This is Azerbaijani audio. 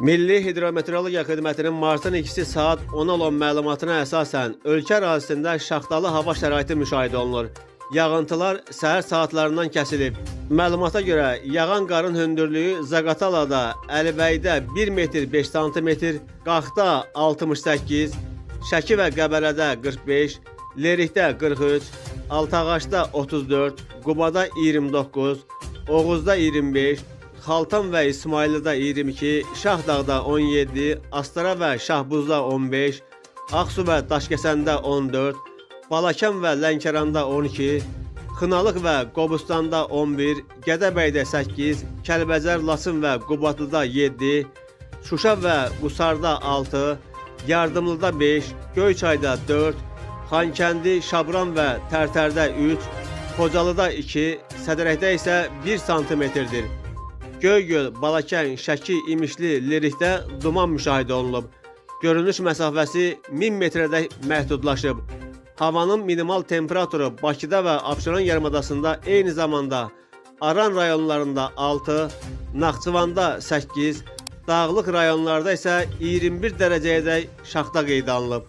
Milli Hidrometeorologiya Xidmətinin martın 2-si saat 10:10 məlumatına əsasən ölkə ərazisində şaxtalı hava şəraiti müşahidə olunur. Yağıntılar səhər saatlarından kəsilib. Məlumata görə yağan qarın hündürlüyü Zaqatalada, Əlibəydə 1 metr 5 sm, Qaxda 68, Şəki və Qəbələdə 45, Lerikdə 43, Altağaçda 34, Qubada 29, Oğuzda 25, Xaltan və İsmayılıda 22, Şahdağda 17, Astara və Şahbuzda 15, Ağsu və Daşkəsəndə 14, Balakən və Lənkəranda 12, Xınalıq və Qobustanda 11, Gədəbəydə 8, Kəlbəcər, Laçın və Qubadlıda 7, Şuşa və Qusarda 6, Yardımlıda 5, Göyçayda 4, Xankəndi, Şabran və Tərtərdə 3, Xocalıda 2, Sədərəkdə isə 1 sm-dir. Göygöl, Balakən, Şəki, İmişli, Lerikdə duman müşahidə olunub. Görünüş məsafəsi 1000 metrədək məhdudlaşıb. Havanın minimal temperaturu Bakıda və Abşeron yarımadasında eyni zamanda Aran rayonlarında 6, Naxçıvanda 8, dağlıq rayonlarda isə 21 dərəcəyədək şaxta qeydə alınıb.